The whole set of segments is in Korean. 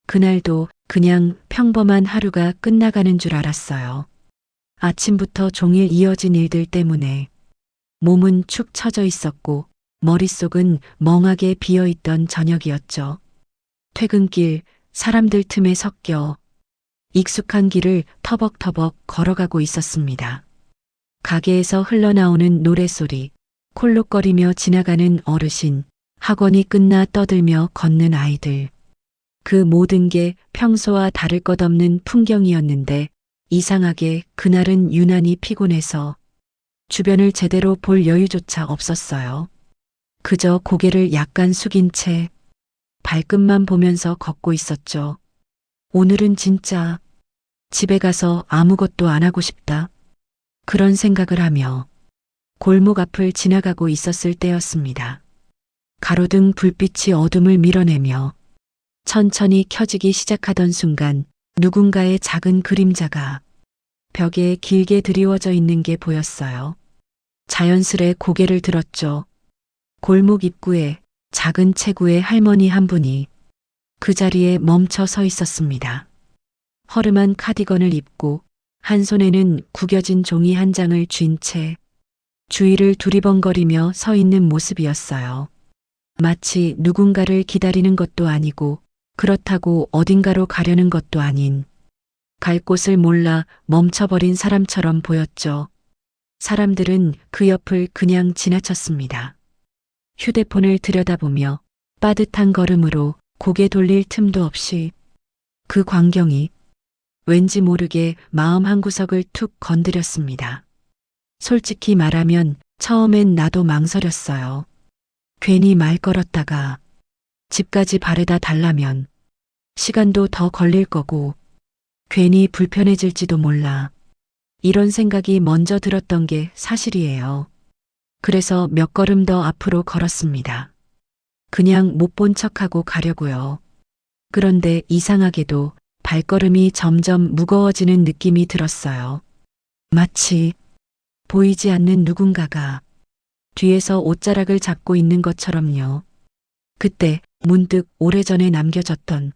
그날도 그냥 평범한 하루가 끝나가는 줄 알았어요. 아침부터 종일 이어진 일들 때문에 몸은 축 처져 있었고 머릿속은 멍하게 비어있던 저녁이었죠. 퇴근길 사람들 틈에 섞여 익숙한 길을 터벅터벅 걸어가고 있었습니다. 가게에서 흘러나오는 노랫소리, 콜록거리며 지나가는 어르신, 학원이 끝나 떠들며 걷는 아이들. 그 모든 게 평소와 다를 것 없는 풍경이었는데 이상하게 그날은 유난히 피곤해서 주변을 제대로 볼 여유조차 없었어요. 그저 고개를 약간 숙인 채 발끝만 보면서 걷고 있었죠. 오늘은 진짜 집에 가서 아무것도 안 하고 싶다. 그런 생각을 하며 골목 앞을 지나가고 있었을 때였습니다. 가로등 불빛이 어둠을 밀어내며 천천히 켜지기 시작하던 순간 누군가의 작은 그림자가 벽에 길게 드리워져 있는 게 보였어요. 자연스레 고개를 들었죠. 골목 입구에 작은 체구의 할머니 한 분이 그 자리에 멈춰 서 있었습니다. 허름한 카디건을 입고 한 손에는 구겨진 종이 한 장을 쥔 채 주위를 두리번거리며 서 있는 모습이었어요. 마치 누군가를 기다리는 것도 아니고 그렇다고 어딘가로 가려는 것도 아닌 갈 곳을 몰라 멈춰버린 사람처럼 보였죠. 사람들은 그 옆을 그냥 지나쳤습니다. 휴대폰을 들여다보며 빠듯한 걸음으로 고개 돌릴 틈도 없이 그 광경이 왠지 모르게 마음 한구석을 툭 건드렸습니다. 솔직히 말하면 처음엔 나도 망설였어요. 괜히 말 걸었다가 집까지 바래다 달라면 시간도 더 걸릴 거고 괜히 불편해질지도 몰라. 이런 생각이 먼저 들었던 게 사실이에요. 그래서 몇 걸음 더 앞으로 걸었습니다. 그냥 못 본 척하고 가려고요. 그런데 이상하게도 발걸음이 점점 무거워지는 느낌이 들었어요. 마치 보이지 않는 누군가가 뒤에서 옷자락을 잡고 있는 것처럼요. 그때 문득 오래전에 남겨졌던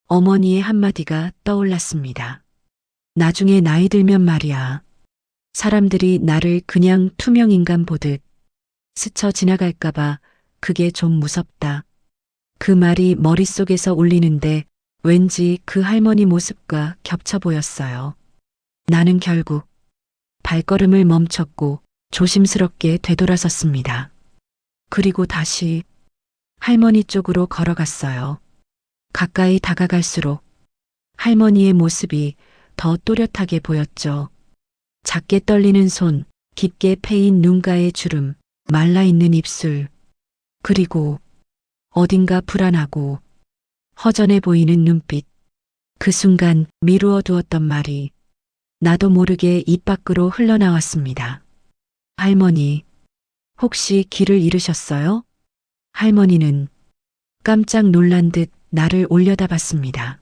어머니의 한마디가 떠올랐습니다. 나중에 나이 들면 말이야. 사람들이 나를 그냥 투명인간 보듯 스쳐 지나갈까봐 그게 좀 무섭다. 그 말이 머릿속에서 울리는데 왠지 그 할머니 모습과 겹쳐 보였어요. 나는 결국 발걸음을 멈췄고 조심스럽게 되돌아섰습니다. 그리고 다시 할머니 쪽으로 걸어갔어요. 가까이 다가갈수록 할머니의 모습이 더 또렷하게 보였죠. 작게 떨리는 손, 깊게 패인 눈가의 주름, 말라있는 입술, 그리고 어딘가 불안하고 허전해 보이는 눈빛. 그 순간 미루어 두었던 말이 나도 모르게 입 밖으로 흘러나왔습니다. 할머니, 혹시 길을 잃으셨어요? 할머니는 깜짝 놀란 듯 나를 올려다봤습니다.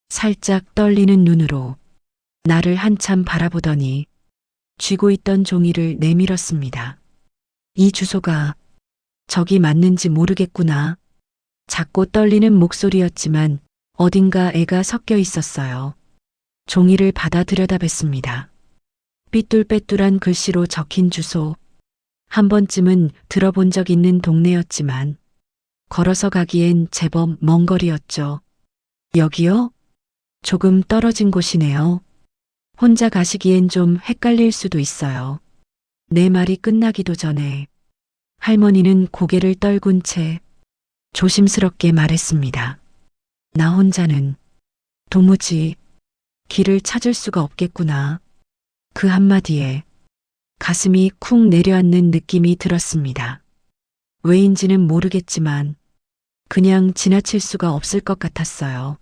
살짝 떨리는 눈으로 나를 한참 바라보더니 쥐고 있던 종이를 내밀었습니다. 이 주소가 저기 맞는지 모르겠구나. 작고 떨리는 목소리였지만 어딘가 애가 섞여 있었어요. 종이를 받아 들여다봤습니다. 삐뚤빼뚤한 글씨로 적힌 주소. 한 번쯤은 들어본 적 있는 동네였지만 걸어서 가기엔 제법 먼 거리였죠. 여기요? 조금 떨어진 곳이네요. 혼자 가시기엔 좀 헷갈릴 수도 있어요. 내 말이 끝나기도 전에 할머니는 고개를 떨군 채 조심스럽게 말했습니다. 나 혼자는 도무지 길을 찾을 수가 없겠구나. 그 한마디에 가슴이 쿵 내려앉는 느낌이 들었습니다. 왜인지는 모르겠지만 그냥 지나칠 수가 없을 것 같았어요.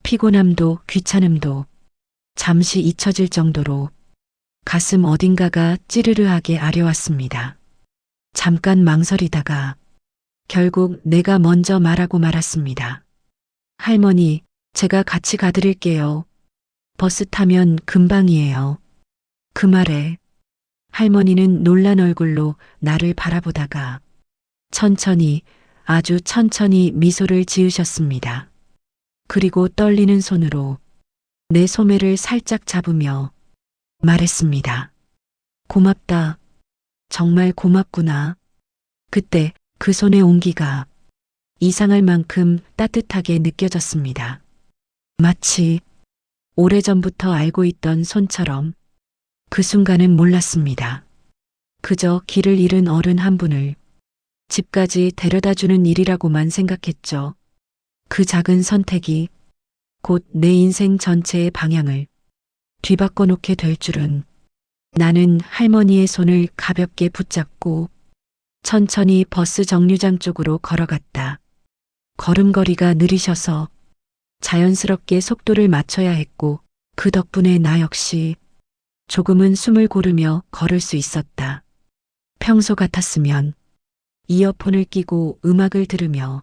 피곤함도 귀찮음도 잠시 잊혀질 정도로 가슴 어딘가가 찌르르하게 아려왔습니다. 잠깐 망설이다가 결국 내가 먼저 말하고 말았습니다. 할머니, 제가 같이 가드릴게요. 버스 타면 금방이에요. 그 말에 할머니는 놀란 얼굴로 나를 바라보다가 천천히, 아주 천천히 미소를 지으셨습니다. 그리고 떨리는 손으로 내 소매를 살짝 잡으며 말했습니다. 고맙다. 정말 고맙구나. 그때 그 손의 온기가 이상할 만큼 따뜻하게 느껴졌습니다. 마치 오래전부터 알고 있던 손처럼. 그 순간은 몰랐습니다. 그저 길을 잃은 어른 한 분을 집까지 데려다 주는 일이라고만 생각했죠. 그 작은 선택이 곧 내 인생 전체의 방향을 뒤바꿔 놓게 될 줄은. 나는 할머니의 손을 가볍게 붙잡고 천천히 버스 정류장 쪽으로 걸어갔다. 걸음걸이가 느리셔서 자연스럽게 속도를 맞춰야 했고 그 덕분에 나 역시 조금은 숨을 고르며 걸을 수 있었다. 평소 같았으면 이어폰을 끼고 음악을 들으며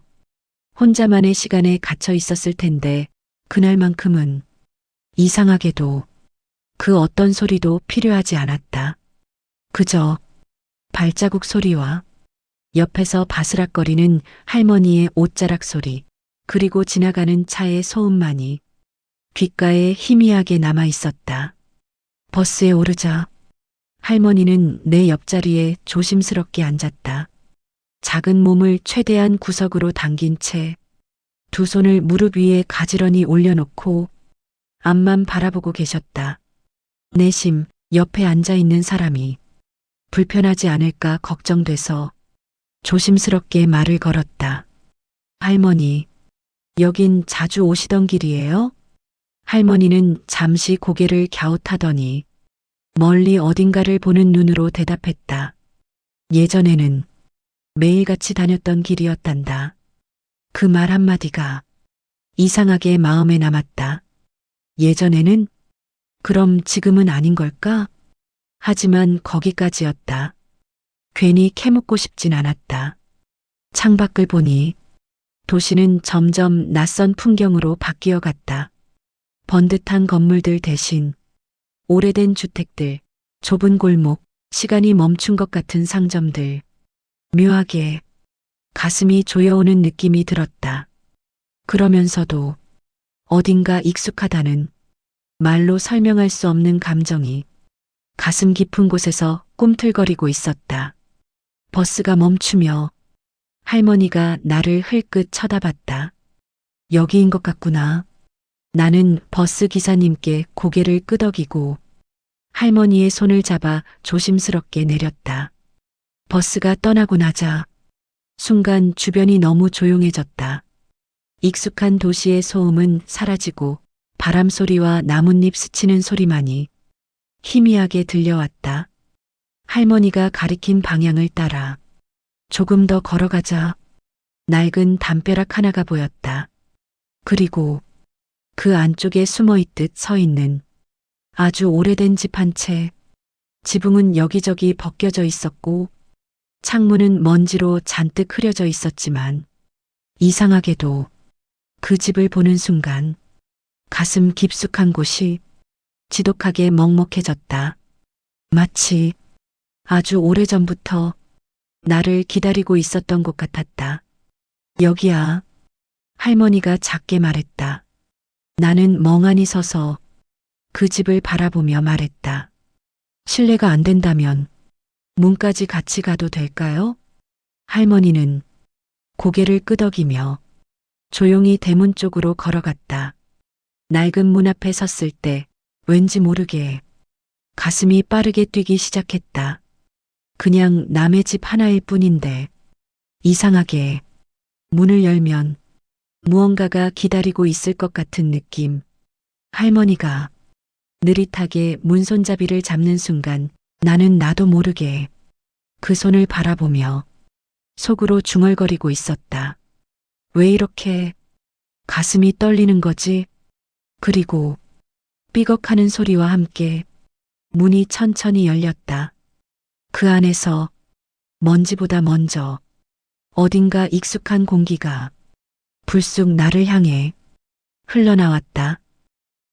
혼자만의 시간에 갇혀 있었을 텐데 그날만큼은 이상하게도 그 어떤 소리도 필요하지 않았다. 그저 발자국 소리와 옆에서 바스락거리는 할머니의 옷자락 소리, 그리고 지나가는 차의 소음만이 귓가에 희미하게 남아 있었다. 버스에 오르자 할머니는 내 옆자리에 조심스럽게 앉았다. 작은 몸을 최대한 구석으로 당긴 채 두 손을 무릎 위에 가지런히 올려놓고 앞만 바라보고 계셨다. 내심 옆에 앉아 있는 사람이 불편하지 않을까 걱정돼서 조심스럽게 말을 걸었다. 할머니, 여긴 자주 오시던 길이에요? 할머니는 잠시 고개를 갸웃하더니 멀리 어딘가를 보는 눈으로 대답했다. 예전에는 매일같이 다녔던 길이었단다. 그 말 한마디가 이상하게 마음에 남았다. 예전에는? 그럼 지금은 아닌 걸까? 하지만 거기까지였다. 괜히 캐묻고 싶진 않았다. 창밖을 보니 도시는 점점 낯선 풍경으로 바뀌어 갔다. 번듯한 건물들 대신 오래된 주택들, 좁은 골목, 시간이 멈춘 것 같은 상점들. 묘하게 가슴이 조여오는 느낌이 들었다. 그러면서도 어딘가 익숙하다는 말로 설명할 수 없는 감정이 가슴 깊은 곳에서 꿈틀거리고 있었다. 버스가 멈추며 할머니가 나를 흘끗 쳐다봤다. 여기인 것 같구나. 나는 버스 기사님께 고개를 끄덕이고 할머니의 손을 잡아 조심스럽게 내렸다. 버스가 떠나고 나자 순간 주변이 너무 조용해졌다. 익숙한 도시의 소음은 사라지고 바람 소리와 나뭇잎 스치는 소리만이 희미하게 들려왔다. 할머니가 가리킨 방향을 따라 조금 더 걸어가자 낡은 담벼락 하나가 보였다. 그리고 그 안쪽에 숨어 있듯 서 있는 아주 오래된 집 한 채. 지붕은 여기저기 벗겨져 있었고 창문은 먼지로 잔뜩 흐려져 있었지만 이상하게도 그 집을 보는 순간 가슴 깊숙한 곳이 지독하게 먹먹해졌다. 마치 아주 오래전부터 나를 기다리고 있었던 것 같았다. 여기야. 할머니가 작게 말했다. 나는 멍하니 서서 그 집을 바라보며 말했다. 실례가 안 된다면 문까지 같이 가도 될까요? 할머니는 고개를 끄덕이며 조용히 대문 쪽으로 걸어갔다. 낡은 문 앞에 섰을 때 왠지 모르게 가슴이 빠르게 뛰기 시작했다. 그냥 남의 집 하나일 뿐인데 이상하게 문을 열면 무언가가 기다리고 있을 것 같은 느낌. 할머니가 느릿하게 문 손잡이를 잡는 순간 나는 나도 모르게 그 손을 바라보며 속으로 중얼거리고 있었다. 왜 이렇게 가슴이 떨리는 거지? 그리고 삐걱하는 소리와 함께 문이 천천히 열렸다. 그 안에서 먼지보다 먼저 어딘가 익숙한 공기가 불쑥 나를 향해 흘러나왔다.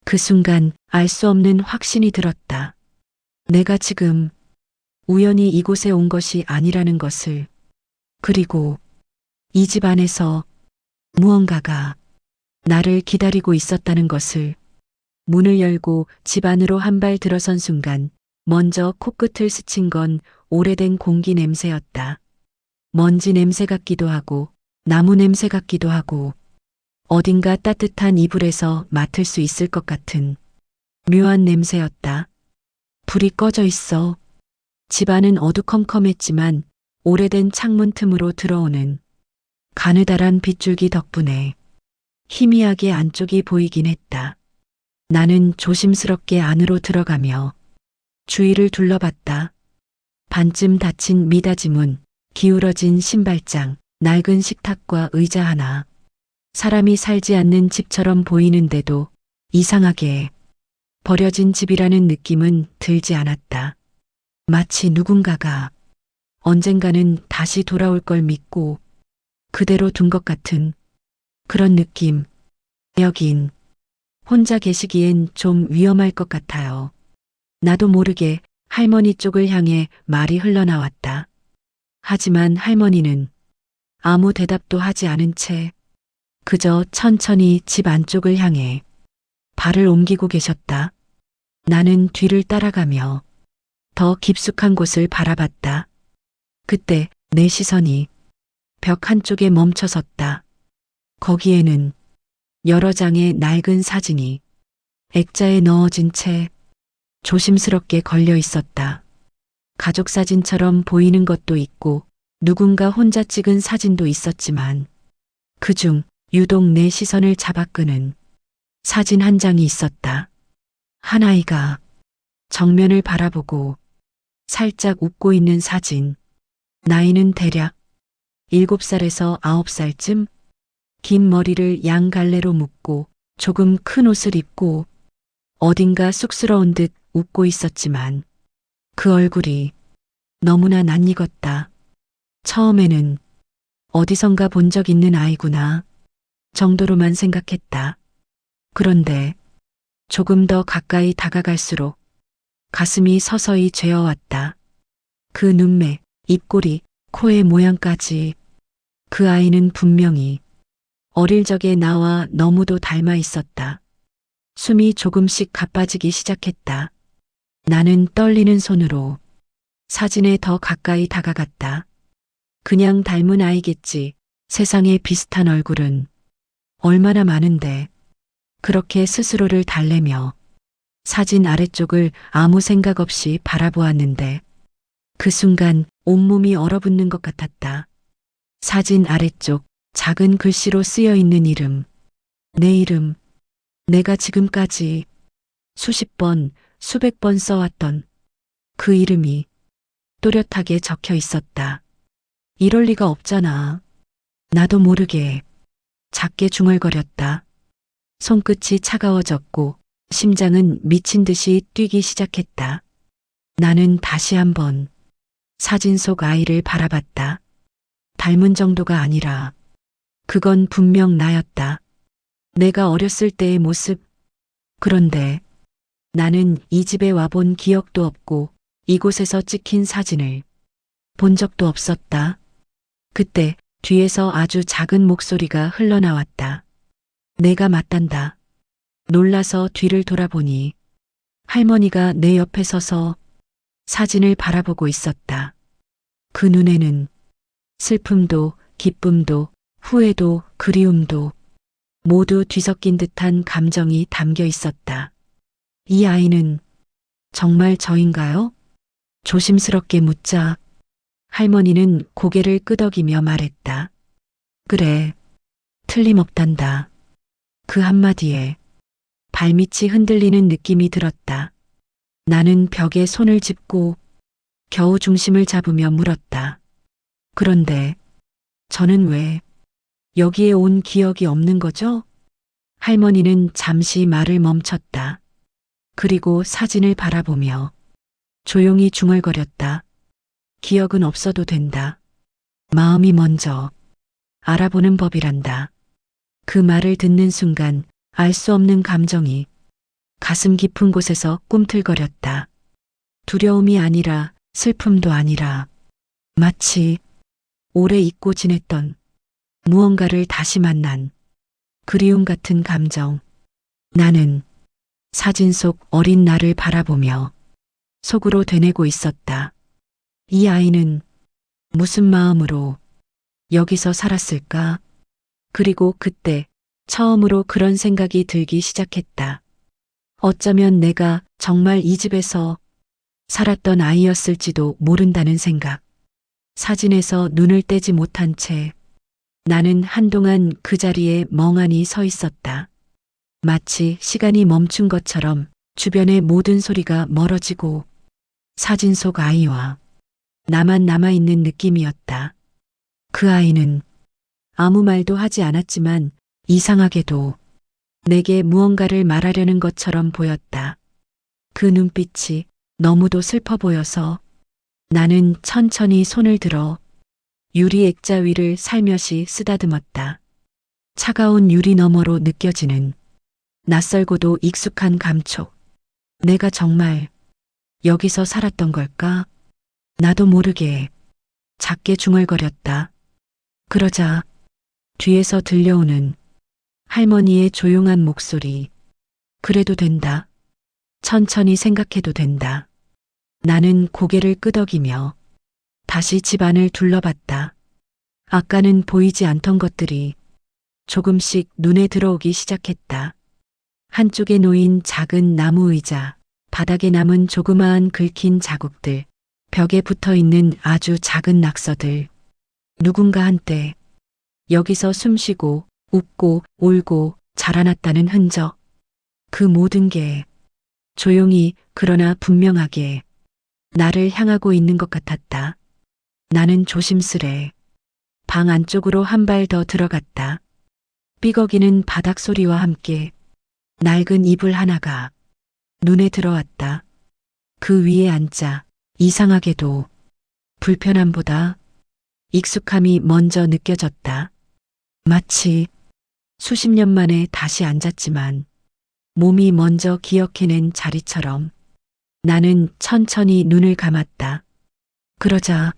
그 순간 알 수 없는 확신이 들었다. 내가 지금 우연히 이곳에 온 것이 아니라는 것을. 그리고 이 집 안에서 무언가가 나를 기다리고 있었다는 것을. 문을 열고 집 안으로 한 발 들어선 순간 먼저 코끝을 스친 건 오래된 공기 냄새였다. 먼지 냄새 같기도 하고 나무 냄새 같기도 하고 어딘가 따뜻한 이불에서 맡을 수 있을 것 같은 묘한 냄새였다. 불이 꺼져 있어. 집안은 어두컴컴했지만 오래된 창문 틈으로 들어오는 가느다란 빗줄기 덕분에 희미하게 안쪽이 보이긴 했다. 나는 조심스럽게 안으로 들어가며 주위를 둘러봤다. 반쯤 닫힌 미닫이 문, 기울어진 신발장, 낡은 식탁과 의자 하나. 사람이 살지 않는 집처럼 보이는데도 이상하게 버려진 집이라는 느낌은 들지 않았다. 마치 누군가가 언젠가는 다시 돌아올 걸 믿고 그대로 둔 것 같은 그런 느낌. 여긴 혼자 계시기엔 좀 위험할 것 같아요. 나도 모르게 할머니 쪽을 향해 말이 흘러나왔다. 하지만 할머니는 아무 대답도 하지 않은 채 그저 천천히 집 안쪽을 향해 발을 옮기고 계셨다. 나는 뒤를 따라가며 더 깊숙한 곳을 바라봤다. 그때 내 시선이 벽 한쪽에 멈춰섰다. 거기에는 여러 장의 낡은 사진이 액자에 넣어진 채 조심스럽게 걸려 있었다. 가족 사진처럼 보이는 것도 있고 누군가 혼자 찍은 사진도 있었지만 그중 유독 내 시선을 잡아끄는 사진 한 장이 있었다. 한 아이가 정면을 바라보고 살짝 웃고 있는 사진. 나이는 대략 7살에서 9살쯤. 긴 머리를 양갈래로 묶고 조금 큰 옷을 입고 어딘가 쑥스러운 듯 웃고 있었지만 그 얼굴이 너무나 낯익었다. 처음에는 어디선가 본 적 있는 아이구나 정도로만 생각했다. 그런데 조금 더 가까이 다가갈수록 가슴이 서서히 죄어왔다. 그 눈매, 입꼬리, 코의 모양까지. 그 아이는 분명히 어릴 적의 나와 너무도 닮아 있었다. 숨이 조금씩 가빠지기 시작했다. 나는 떨리는 손으로 사진에 더 가까이 다가갔다. 그냥 닮은 아이겠지. 세상에 비슷한 얼굴은 얼마나 많은데. 그렇게 스스로를 달래며 사진 아래쪽을 아무 생각 없이 바라보았는데 그 순간 온몸이 얼어붙는 것 같았다. 사진 아래쪽 작은 글씨로 쓰여 있는 이름. 내 이름. 내가 지금까지 수십 번, 수백 번 써왔던 그 이름이 또렷하게 적혀 있었다. 이럴 리가 없잖아. 나도 모르게 작게 중얼거렸다. 손끝이 차가워졌고 심장은 미친 듯이 뛰기 시작했다. 나는 다시 한번 사진 속 아이를 바라봤다. 닮은 정도가 아니라 그건 분명 나였다. 내가 어렸을 때의 모습. 그런데 나는 이 집에 와본 기억도 없고 이곳에서 찍힌 사진을 본 적도 없었다. 그때 뒤에서 아주 작은 목소리가 흘러나왔다. 내가 맞단다. 놀라서 뒤를 돌아보니 할머니가 내 옆에 서서 사진을 바라보고 있었다. 그 눈에는 슬픔도 기쁨도 후회도 그리움도 모두 뒤섞인 듯한 감정이 담겨 있었다. 이 아이는 정말 저인가요? 조심스럽게 묻자 할머니는 고개를 끄덕이며 말했다. 그래, 틀림없단다. 그 한마디에 발밑이 흔들리는 느낌이 들었다. 나는 벽에 손을 짚고 겨우 중심을 잡으며 물었다. 그런데 저는 왜 여기에 온 기억이 없는 거죠? 할머니는 잠시 말을 멈췄다. 그리고 사진을 바라보며 조용히 중얼거렸다. 기억은 없어도 된다. 마음이 먼저 알아보는 법이란다. 그 말을 듣는 순간 알 수 없는 감정이 가슴 깊은 곳에서 꿈틀거렸다. 두려움이 아니라 슬픔도 아니라 마치 오래 잊고 지냈던 무언가를 다시 만난 그리움 같은 감정. 나는 사진 속 어린 나를 바라보며 속으로 되뇌고 있었다. 이 아이는 무슨 마음으로 여기서 살았을까? 그리고 그때 처음으로 그런 생각이 들기 시작했다. 어쩌면 내가 정말 이 집에서 살았던 아이였을지도 모른다는 생각. 사진에서 눈을 떼지 못한 채 나는 한동안 그 자리에 멍하니 서 있었다. 마치 시간이 멈춘 것처럼 주변의 모든 소리가 멀어지고 사진 속 아이와 나만 남아있는 느낌이었다. 그 아이는 아무 말도 하지 않았지만 이상하게도 내게 무언가를 말하려는 것처럼 보였다. 그 눈빛이 너무도 슬퍼 보여서 나는 천천히 손을 들어 유리 액자 위를 살며시 쓰다듬었다. 차가운 유리 너머로 느껴지는 낯설고도 익숙한 감촉. 내가 정말 여기서 살았던 걸까? 나도 모르게 작게 중얼거렸다. 그러자 뒤에서 들려오는 할머니의 조용한 목소리. 그래도 된다. 천천히 생각해도 된다. 나는 고개를 끄덕이며 다시 집안을 둘러봤다. 아까는 보이지 않던 것들이 조금씩 눈에 들어오기 시작했다. 한쪽에 놓인 작은 나무 의자, 바닥에 남은 조그마한 긁힌 자국들, 벽에 붙어 있는 아주 작은 낙서들. 누군가 한때 여기서 숨쉬고 웃고 울고 자라났다는 흔적. 그 모든 게 조용히 그러나 분명하게 나를 향하고 있는 것 같았다. 나는 조심스레 방 안쪽으로 한 발 더 들어갔다. 삐걱이는 바닥 소리와 함께 낡은 이불 하나가 눈에 들어왔다. 그 위에 앉아 이상하게도 불편함보다 익숙함이 먼저 느껴졌다. 마치 수십 년 만에 다시 앉았지만 몸이 먼저 기억해낸 자리처럼. 나는 천천히 눈을 감았다. 그러자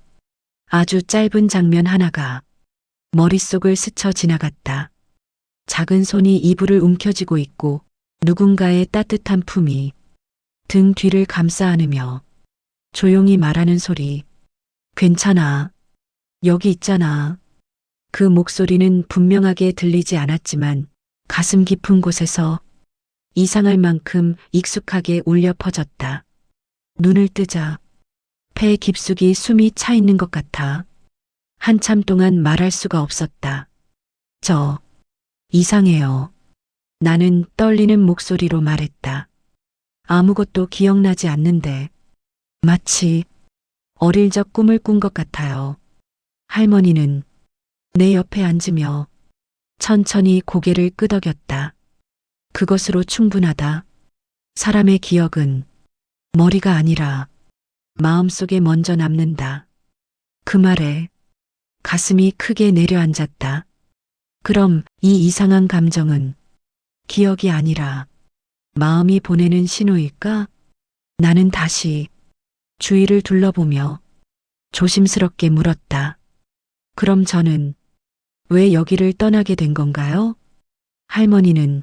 아주 짧은 장면 하나가 머릿속을 스쳐 지나갔다. 작은 손이 이불을 움켜쥐고 있고 누군가의 따뜻한 품이 등 뒤를 감싸 안으며 조용히 말하는 소리. 괜찮아. 여기 있잖아. 그 목소리는 분명하게 들리지 않았지만 가슴 깊은 곳에서 이상할 만큼 익숙하게 울려 퍼졌다. 눈을 뜨자 폐 깊숙이 숨이 차 있는 것 같아. 한참 동안 말할 수가 없었다. 저 이상해요. 나는 떨리는 목소리로 말했다. 아무것도 기억나지 않는데 마치 어릴 적 꿈을 꾼 것 같아요. 할머니는 내 옆에 앉으며 천천히 고개를 끄덕였다. 그것으로 충분하다. 사람의 기억은 머리가 아니라 마음속에 먼저 남는다. 그 말에 가슴이 크게 내려앉았다. 그럼 이 이상한 감정은 기억이 아니라 마음이 보내는 신호일까? 나는 다시 주위를 둘러보며 조심스럽게 물었다. 그럼 저는 왜 여기를 떠나게 된 건가요? 할머니는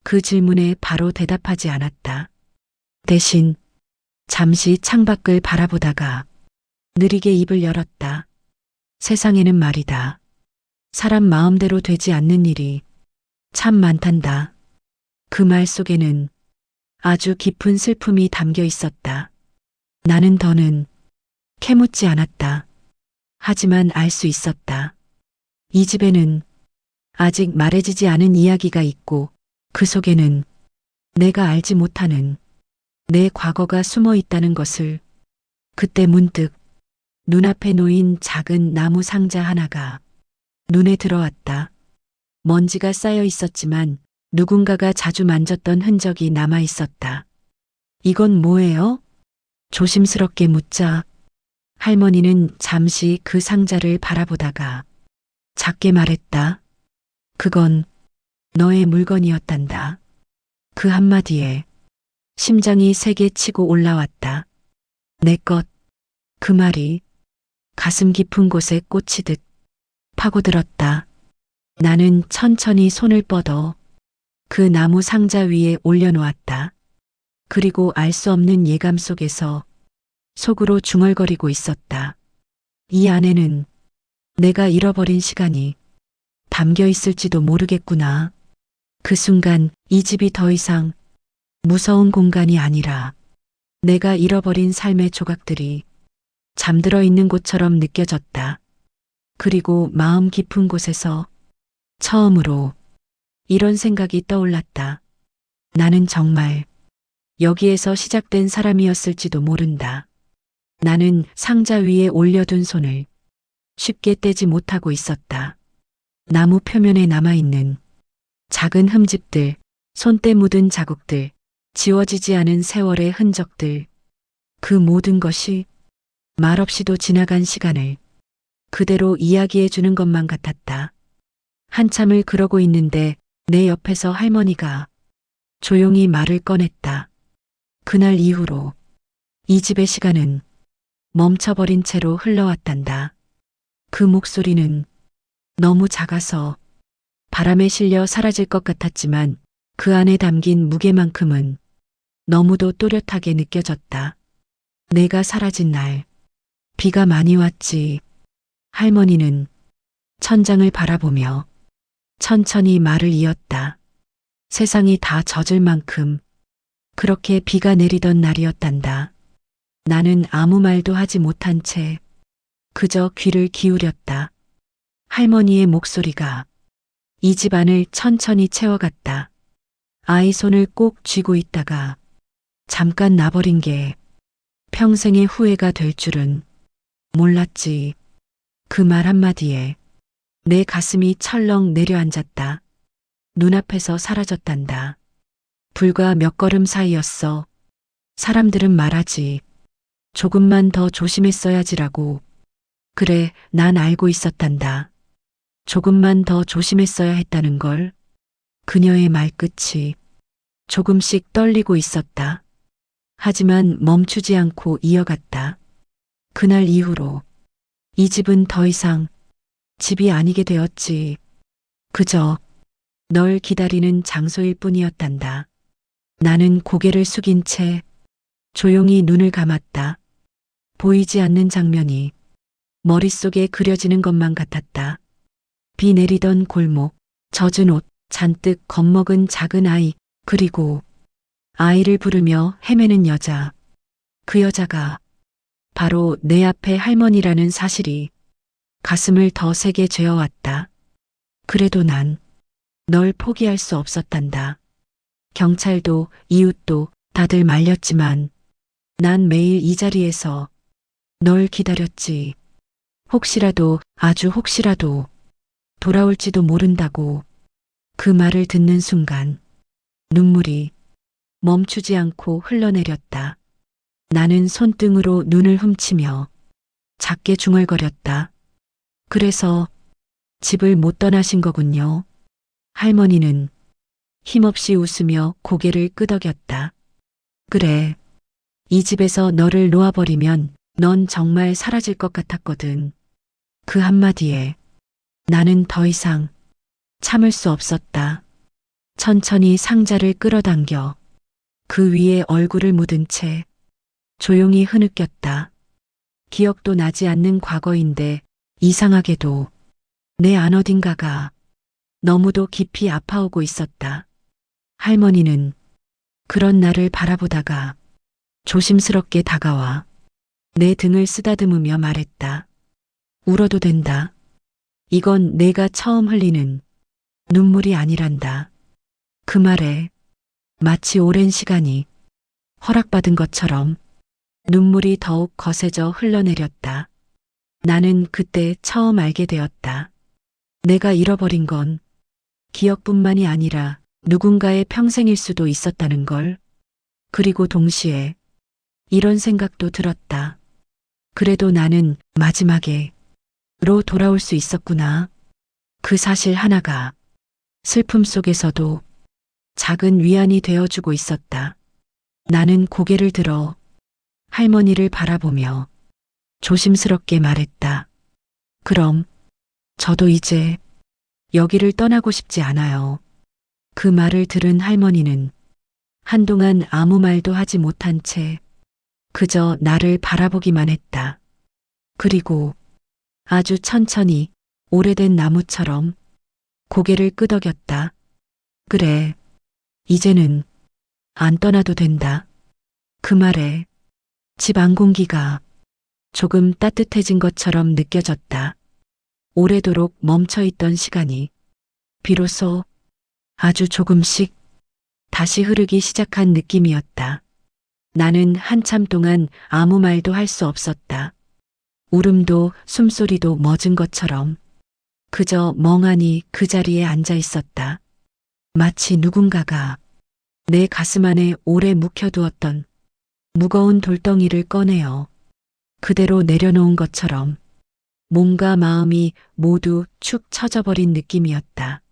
그 질문에 바로 대답하지 않았다. 대신 잠시 창밖을 바라보다가 느리게 입을 열었다. 세상에는 말이다. 사람 마음대로 되지 않는 일이 참 많단다. 그 말 속에는 아주 깊은 슬픔이 담겨 있었다. 나는 더는 캐묻지 않았다. 하지만 알 수 있었다. 이 집에는 아직 말해지지 않은 이야기가 있고 그 속에는 내가 알지 못하는 내 과거가 숨어 있다는 것을. 그때 문득 눈앞에 놓인 작은 나무 상자 하나가 눈에 들어왔다. 먼지가 쌓여 있었지만 누군가가 자주 만졌던 흔적이 남아 있었다. 이건 뭐예요? 조심스럽게 묻자 할머니는 잠시 그 상자를 바라보다가 작게 말했다. 그건 너의 물건이었단다. 그 한마디에 심장이 세게 치고 올라왔다. 내 것. 그 말이 가슴 깊은 곳에 꽂히듯 파고들었다. 나는 천천히 손을 뻗어 그 나무 상자 위에 올려놓았다. 그리고 알 수 없는 예감 속에서 속으로 중얼거리고 있었다. 이 안에는 내가 잃어버린 시간이 담겨 있을지도 모르겠구나. 그 순간 이 집이 더 이상 무서운 공간이 아니라 내가 잃어버린 삶의 조각들이 잠들어 있는 곳처럼 느껴졌다. 그리고 마음 깊은 곳에서 처음으로 이런 생각이 떠올랐다. 나는 정말 여기에서 시작된 사람이었을지도 모른다. 나는 상자 위에 올려둔 손을 쉽게 떼지 못하고 있었다. 나무 표면에 남아있는 작은 흠집들, 손때 묻은 자국들, 지워지지 않은 세월의 흔적들, 그 모든 것이 말없이도 지나간 시간을 그대로 이야기해 주는 것만 같았다. 한참을 그러고 있는데 내 옆에서 할머니가 조용히 말을 꺼냈다. 그날 이후로 이 집의 시간은 멈춰버린 채로 흘러왔단다. 그 목소리는 너무 작아서 바람에 실려 사라질 것 같았지만 그 안에 담긴 무게만큼은 너무도 또렷하게 느껴졌다. 내가 사라진 날, 비가 많이 왔지. 할머니는 천장을 바라보며 천천히 말을 이었다. 세상이 다 젖을 만큼 그렇게 비가 내리던 날이었단다. 나는 아무 말도 하지 못한 채 그저 귀를 기울였다. 할머니의 목소리가 이 집안을 천천히 채워갔다. 아이 손을 꼭 쥐고 있다가 잠깐 나버린 게 평생의 후회가 될 줄은 몰랐지. 그 말 한마디에 내 가슴이 철렁 내려앉았다. 눈앞에서 사라졌단다. 불과 몇 걸음 사이였어. 사람들은 말하지. 조금만 더 조심했어야지라고. 그래, 난 알고 있었단다. 조금만 더 조심했어야 했다는 걸. 그녀의 말끝이 조금씩 떨리고 있었다. 하지만 멈추지 않고 이어갔다. 그날 이후로 이 집은 더 이상 집이 아니게 되었지. 그저 널 기다리는 장소일 뿐이었단다. 나는 고개를 숙인 채 조용히 눈을 감았다. 보이지 않는 장면이 머릿속에 그려지는 것만 같았다. 비 내리던 골목, 젖은 옷, 잔뜩 겁먹은 작은 아이, 그리고 아이를 부르며 헤매는 여자. 그 여자가 바로 내 앞에 할머니라는 사실이 가슴을 더 세게 죄어왔다. 그래도 난 널 포기할 수 없었단다. 경찰도 이웃도 다들 말렸지만 난 매일 이 자리에서 널 기다렸지. 혹시라도, 아주 혹시라도 돌아올지도 모른다고. 그 말을 듣는 순간 눈물이 멈추지 않고 흘러내렸다. 나는 손등으로 눈을 훔치며 작게 중얼거렸다. 그래서 집을 못 떠나신 거군요. 할머니는 힘없이 웃으며 고개를 끄덕였다. 그래. 이 집에서 너를 놓아버리면 넌 정말 사라질 것 같았거든. 그 한마디에 나는 더 이상 참을 수 없었다. 천천히 상자를 끌어당겨 그 위에 얼굴을 묻은 채 조용히 흐느꼈다. 기억도 나지 않는 과거인데 이상하게도 내 안 어딘가가 너무도 깊이 아파오고 있었다. 할머니는 그런 나를 바라보다가 조심스럽게 다가와 내 등을 쓰다듬으며 말했다. 울어도 된다. 이건 내가 처음 흘리는 눈물이 아니란다. 그 말에 마치 오랜 시간이 허락받은 것처럼 눈물이 더욱 거세져 흘러내렸다. 나는 그때 처음 알게 되었다. 내가 잃어버린 건 기억뿐만이 아니라 누군가의 평생일 수도 있었다는 걸. 그리고 동시에 이런 생각도 들었다. 그래도 나는 마지막에로 돌아올 수 있었구나. 그 사실 하나가 슬픔 속에서도 작은 위안이 되어주고 있었다. 나는 고개를 들어 할머니를 바라보며 조심스럽게 말했다. 그럼 저도 이제 여기를 떠나고 싶지 않아요. 그 말을 들은 할머니는 한동안 아무 말도 하지 못한 채 그저 나를 바라보기만 했다. 그리고 아주 천천히 오래된 나무처럼 고개를 끄덕였다. 그래, 이제는 안 떠나도 된다. 그 말에 집 안 공기가 조금 따뜻해진 것처럼 느껴졌다. 오래도록 멈춰있던 시간이 비로소 아주 조금씩 다시 흐르기 시작한 느낌이었다. 나는 한참 동안 아무 말도 할 수 없었다. 울음도 숨소리도 멎은 것처럼 그저 멍하니 그 자리에 앉아 있었다. 마치 누군가가 내 가슴 안에 오래 묵혀두었던 무거운 돌덩이를 꺼내어 그대로 내려놓은 것처럼 몸과 마음이 모두 축 처져버린 느낌이었다.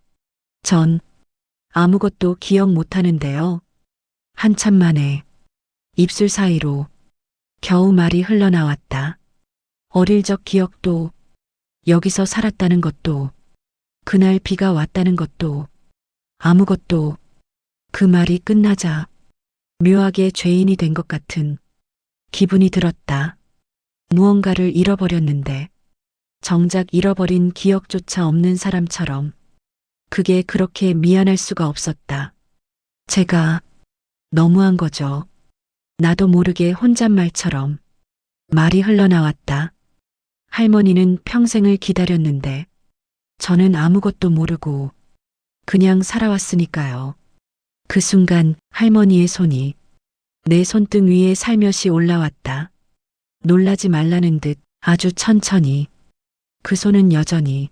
전 아무것도 기억 못하는데요. 한참 만에 입술 사이로 겨우 말이 흘러나왔다. 어릴 적 기억도, 여기서 살았다는 것도, 그날 비가 왔다는 것도, 아무것도. 그 말이 끝나자 묘하게 죄인이 된 것 같은 기분이 들었다. 무언가를 잃어버렸는데 정작 잃어버린 기억조차 없는 사람처럼 그게 그렇게 미안할 수가 없었다. 제가 너무한 거죠. 나도 모르게 혼잣말처럼 말이 흘러나왔다. 할머니는 평생을 기다렸는데 저는 아무것도 모르고 그냥 살아왔으니까요. 그 순간 할머니의 손이 내 손등 위에 살며시 올라왔다. 놀라지 말라는 듯 아주 천천히. 그 손은 여전히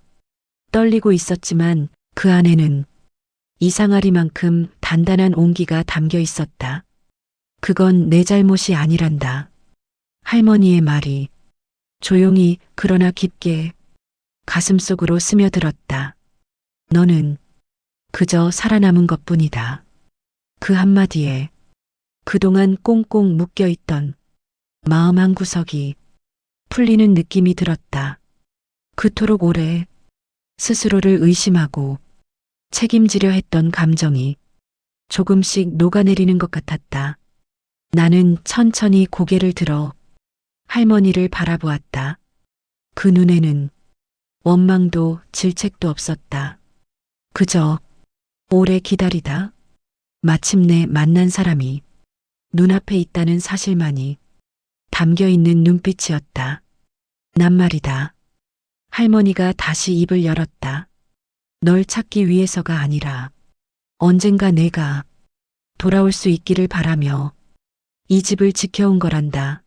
떨리고 있었지만 그 안에는 이상하리만큼 단단한 온기가 담겨 있었다. 그건 내 잘못이 아니란다. 할머니의 말이 조용히 그러나 깊게 가슴속으로 스며들었다. 너는 그저 살아남은 것뿐이다. 그 한마디에 그동안 꽁꽁 묶여있던 마음 한구석이 풀리는 느낌이 들었다. 그토록 오래 스스로를 의심하고 책임지려 했던 감정이 조금씩 녹아내리는 것 같았다. 나는 천천히 고개를 들어 할머니를 바라보았다. 그 눈에는 원망도 질책도 없었다. 그저 오래 기다리다 마침내 만난 사람이 눈앞에 있다는 사실만이 담겨있는 눈빛이었다. 난 말이다. 할머니가 다시 입을 열었다. 널 찾기 위해서가 아니라 언젠가 내가 돌아올 수 있기를 바라며 이 집을 지켜온 거란다.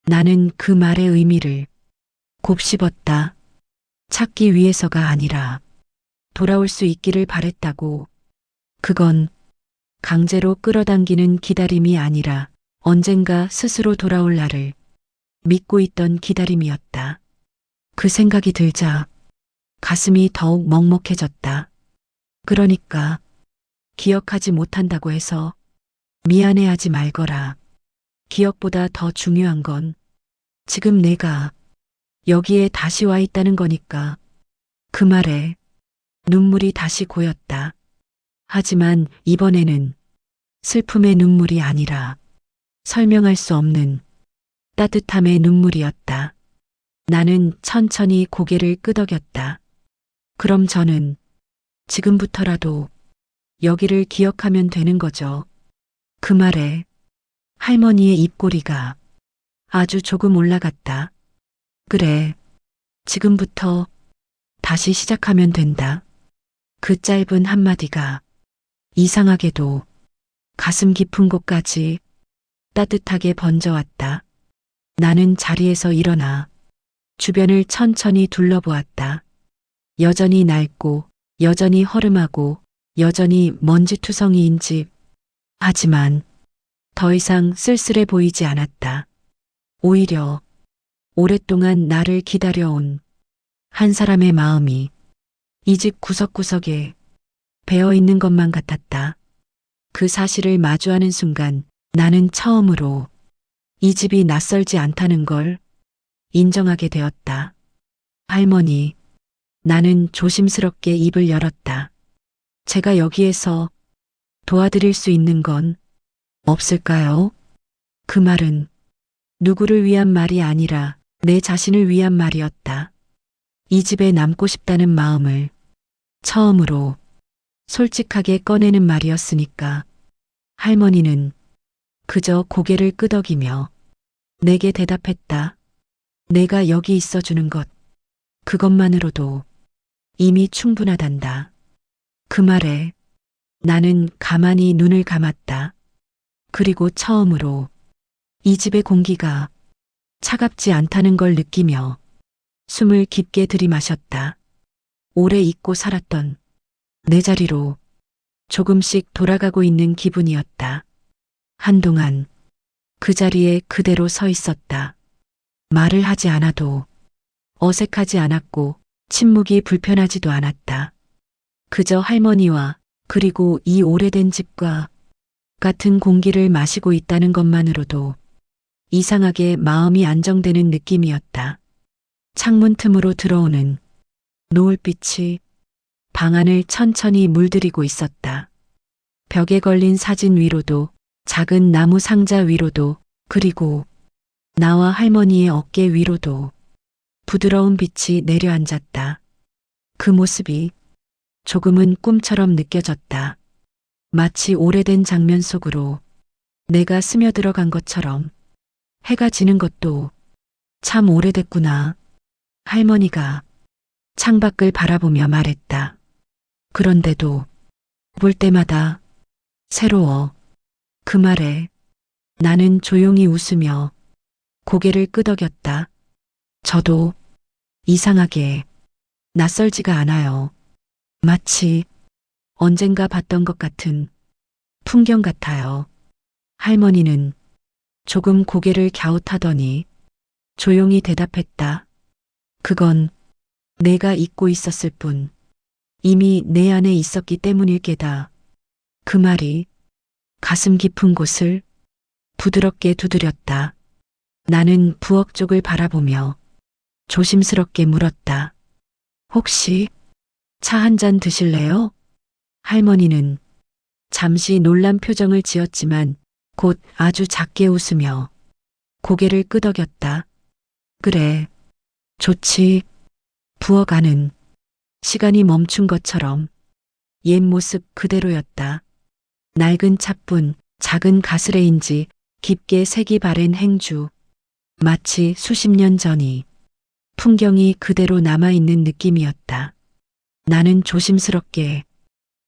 나는 그 말의 의미를 곱씹었다. 찾기 위해서가 아니라 돌아올 수 있기를 바랬다고. 그건 강제로 끌어당기는 기다림이 아니라 언젠가 스스로 돌아올 날을 믿고 있던 기다림이었다. 그 생각이 들자 가슴이 더욱 먹먹해졌다. 그러니까 기억하지 못한다고 해서 미안해하지 말거라. 기억보다 더 중요한 건 지금 내가 여기에 다시 와 있다는 거니까. 그 말에 눈물이 다시 고였다. 하지만 이번에는 슬픔의 눈물이 아니라 설명할 수 없는 따뜻함의 눈물이었다. 나는 천천히 고개를 끄덕였다. 그럼 저는 지금부터라도 여기를 기억하면 되는 거죠. 그 말에 할머니의 입꼬리가 아주 조금 올라갔다. 그래, 지금부터 다시 시작하면 된다. 그 짧은 한마디가 이상하게도 가슴 깊은 곳까지 따뜻하게 번져왔다. 나는 자리에서 일어나 주변을 천천히 둘러보았다. 여전히 낡고 여전히 허름하고 여전히 먼지투성이인 집. 하지만 더 이상 쓸쓸해 보이지 않았다. 오히려 오랫동안 나를 기다려온 한 사람의 마음이 이 집 구석구석에 배어 있는 것만 같았다. 그 사실을 마주하는 순간 나는 처음으로 이 집이 낯설지 않다는 걸 인정하게 되었다. 할머니, 나는 조심스럽게 입을 열었다. 제가 여기에서 도와드릴 수 있는 건 없을까요? 그 말은 누구를 위한 말이 아니라 내 자신을 위한 말이었다. 이 집에 남고 싶다는 마음을 처음으로 솔직하게 꺼내는 말이었으니까. 할머니는 그저 고개를 끄덕이며 내게 대답했다. 내가 여기 있어주는 것, 그것만으로도 이미 충분하단다. 그 말에 나는 가만히 눈을 감았다. 그리고 처음으로 이 집의 공기가 차갑지 않다는 걸 느끼며 숨을 깊게 들이마셨다. 오래 잊고 살았던 내 자리로 조금씩 돌아가고 있는 기분이었다. 한동안 그 자리에 그대로 서 있었다. 말을 하지 않아도 어색하지 않았고 침묵이 불편하지도 않았다. 그저 할머니와 그리고 이 오래된 집과 같은 공기를 마시고 있다는 것만으로도 이상하게 마음이 안정되는 느낌이었다. 창문 틈으로 들어오는 노을빛이 방 안을 천천히 물들이고 있었다. 벽에 걸린 사진 위로도, 작은 나무 상자 위로도, 그리고 나와 할머니의 어깨 위로도 부드러운 빛이 내려앉았다. 그 모습이 조금은 꿈처럼 느껴졌다. 마치 오래된 장면 속으로 내가 스며들어간 것처럼. 해가 지는 것도 참 오래됐구나. 할머니가 창밖을 바라보며 말했다. 그런데도 볼 때마다 새로워. 그 말에 나는 조용히 웃으며 고개를 끄덕였다. 저도 이상하게 낯설지가 않아요. 마치 언젠가 봤던 것 같은 풍경 같아요. 할머니는 조금 고개를 갸웃하더니 조용히 대답했다. 그건 내가 잊고 있었을 뿐 이미 내 안에 있었기 때문일 게다. 그 말이 가슴 깊은 곳을 부드럽게 두드렸다. 나는 부엌 쪽을 바라보며 조심스럽게 물었다. 혹시 차 한 잔 드실래요? 할머니는 잠시 놀란 표정을 지었지만 곧 아주 작게 웃으며 고개를 끄덕였다. 그래, 좋지. 부엌 안은 시간이 멈춘 것처럼 옛 모습 그대로였다. 낡은 찻분, 작은 가스레인지, 깊게 색이 바랜 행주. 마치 수십 년 전이 풍경이 그대로 남아있는 느낌이었다. 나는 조심스럽게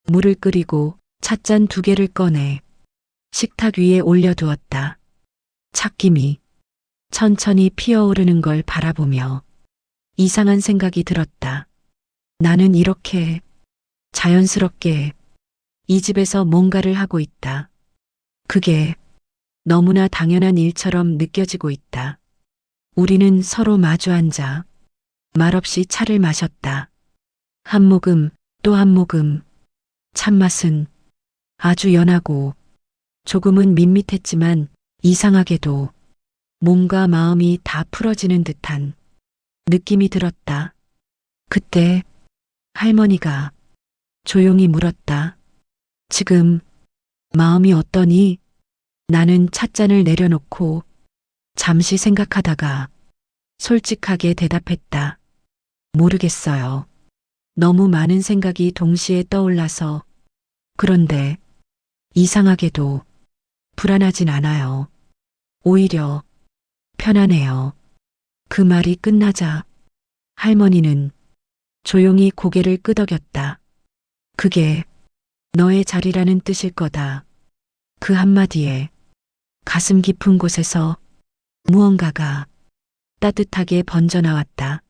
물을 끓이고 찻잔 2개를 꺼내 식탁 위에 올려두었다. 찻김이 천천히 피어오르는 걸 바라보며 이상한 생각이 들었다. 나는 이렇게 자연스럽게 이 집에서 뭔가를 하고 있다. 그게 너무나 당연한 일처럼 느껴지고 있다. 우리는 서로 마주 앉아 말없이 차를 마셨다. 한 모금 또 한 모금. 찬맛은 아주 연하고 조금은 밋밋했지만 이상하게도 몸과 마음이 다 풀어지는 듯한 느낌이 들었다. 그때 할머니가 조용히 물었다. 지금 마음이 어떠니? 나는 찻잔을 내려놓고 잠시 생각하다가 솔직하게 대답했다. 모르겠어요. 너무 많은 생각이 동시에 떠올라서. 그런데 이상하게도 불안하진 않아요. 오히려 편안해요. 그 말이 끝나자 할머니는 조용히 고개를 끄덕였다. 그게 너의 자리라는 뜻일 거다. 그 한마디에 가슴 깊은 곳에서 무언가가 따뜻하게 번져나왔다.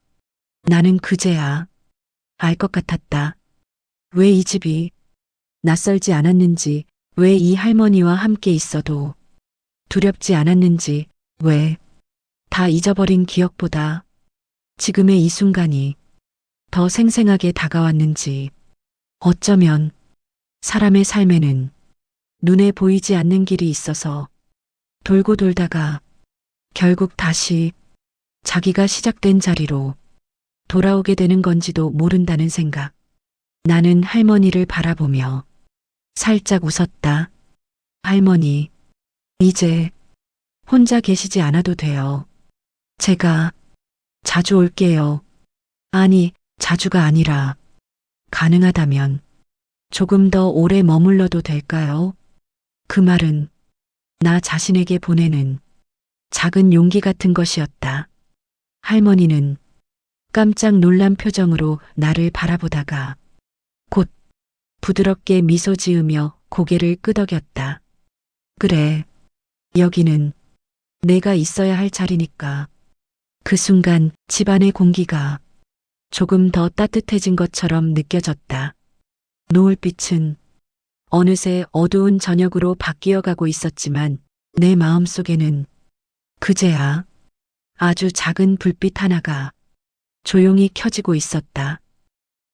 나는 그제야 알 것 같았다. 왜 이 집이 낯설지 않았는지, 왜 이 할머니와 함께 있어도 두렵지 않았는지, 왜 다 잊어버린 기억보다 지금의 이 순간이 더 생생하게 다가왔는지. 어쩌면 사람의 삶에는 눈에 보이지 않는 길이 있어서 돌고 돌다가 결국 다시 자기가 시작된 자리로 돌아오게 되는 건지도 모른다는 생각. 나는 할머니를 바라보며 살짝 웃었다. 할머니, 이제 혼자 계시지 않아도 돼요. 제가 자주 올게요. 아니, 자주가 아니라 가능하다면 조금 더 오래 머물러도 될까요? 그 말은 나 자신에게 보내는 작은 용기 같은 것이었다. 할머니는 깜짝 놀란 표정으로 나를 바라보다가 곧 부드럽게 미소 지으며 고개를 끄덕였다. 그래, 여기는 내가 있어야 할 자리니까. 그 순간 집안의 공기가 조금 더 따뜻해진 것처럼 느껴졌다. 노을빛은 어느새 어두운 저녁으로 바뀌어 가고 있었지만 내 마음속에는 그제야 아주 작은 불빛 하나가 조용히 켜지고 있었다.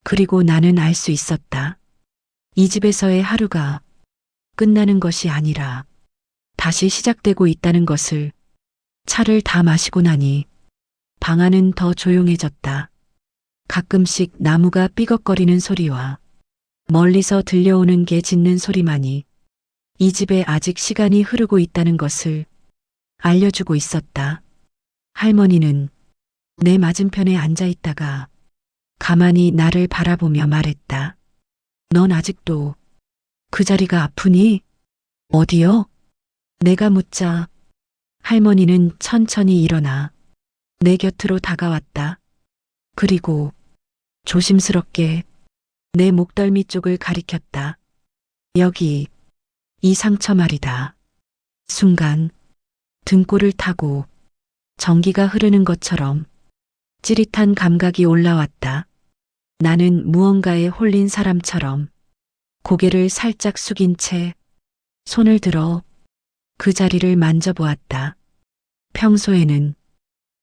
그리고 나는 알 수 있었다. 이 집에서의 하루가 끝나는 것이 아니라 다시 시작되고 있다는 것을. 차를 다 마시고 나니 방 안은 더 조용해졌다. 가끔씩 나무가 삐걱거리는 소리와 멀리서 들려오는 개 짖는 소리만이 이 집에 아직 시간이 흐르고 있다는 것을 알려주고 있었다. 할머니는 내 맞은편에 앉아 있다가 가만히 나를 바라보며 말했다. 넌 아직도 그 자리가 아프니? 어디요? 내가 묻자 할머니는 천천히 일어나 내 곁으로 다가왔다. 그리고 조심스럽게 내 목덜미 쪽을 가리켰다. 여기, 이 상처 말이다. 순간 등골을 타고 전기가 흐르는 것처럼 찌릿한 감각이 올라왔다. 나는 무언가에 홀린 사람처럼 고개를 살짝 숙인 채 손을 들어 그 자리를 만져보았다. 평소에는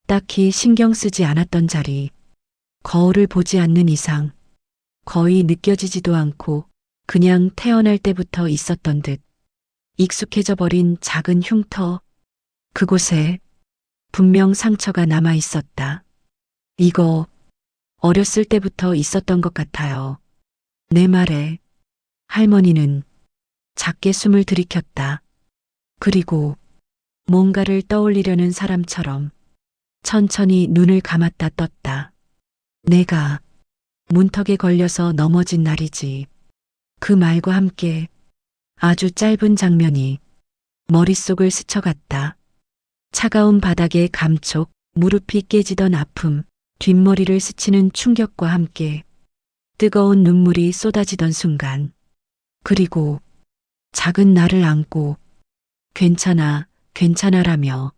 딱히 신경 쓰지 않았던 자리, 거울을 보지 않는 이상 거의 느껴지지도 않고 그냥 태어날 때부터 있었던 듯 익숙해져 버린 작은 흉터, 그곳에 분명 상처가 남아 있었다. 이거 어렸을 때부터 있었던 것 같아요. 내 말에 할머니는 작게 숨을 들이켰다. 그리고 뭔가를 떠올리려는 사람처럼 천천히 눈을 감았다 떴다. 내가 문턱에 걸려서 넘어진 날이지. 그 말과 함께 아주 짧은 장면이 머릿속을 스쳐갔다. 차가운 바닥의 감촉, 무릎이 깨지던 아픔, 뒷머리를 스치는 충격과 함께 뜨거운 눈물이 쏟아지던 순간, 그리고 작은 나를 안고 괜찮아, 괜찮아라며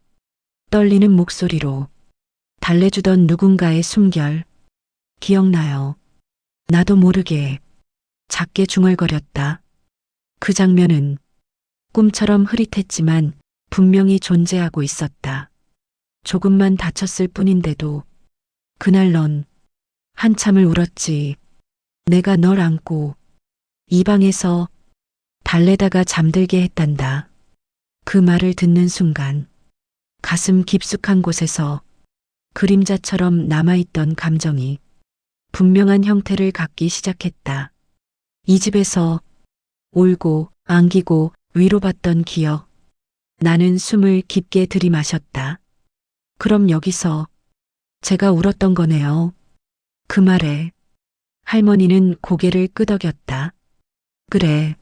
떨리는 목소리로 달래주던 누군가의 숨결, 기억나요. 나도 모르게 작게 중얼거렸다. 그 장면은 꿈처럼 흐릿했지만 분명히 존재하고 있었다. 조금만 다쳤을 뿐인데도 그날 넌 한참을 울었지. 내가 널 안고 이 방에서 달래다가 잠들게 했단다. 그 말을 듣는 순간 가슴 깊숙한 곳에서 그림자처럼 남아있던 감정이 분명한 형태를 갖기 시작했다. 이 집에서 울고 안기고 위로받던 기억. 나는 숨을 깊게 들이마셨다. 그럼 여기서 제가 울었던 거네요. 그 말에 할머니는 고개를 끄덕였다. 그래.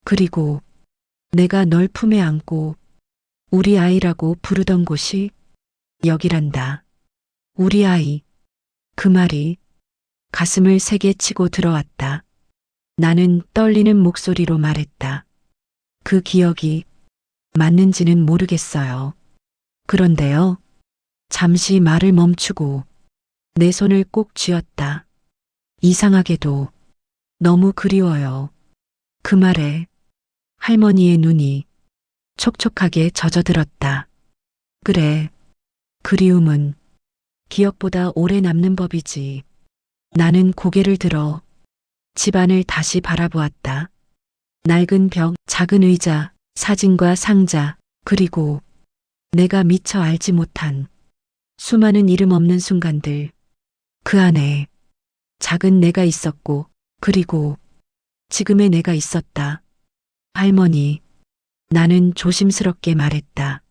그리고 내가 널 품에 안고 우리 아이라고 부르던 곳이 여기란다. 우리 아이. 그 말이 가슴을 세게 치고 들어왔다. 나는 떨리는 목소리로 말했다. 그 기억이 맞는지는 모르겠어요. 그런데요. 잠시 말을 멈추고 내 손을 꼭 쥐었다. 이상하게도 너무 그리워요. 그 말에 할머니의 눈이 촉촉하게 젖어들었다. 그래, 그리움은 기억보다 오래 남는 법이지. 나는 고개를 들어 집안을 다시 바라보았다. 낡은 벽, 작은 의자, 사진과 상자, 그리고 내가 미처 알지 못한 수많은 이름 없는 순간들. 그 안에 작은 내가 있었고, 그리고 지금의 내가 있었다. 할머니, 나는 조심스럽게 말했다.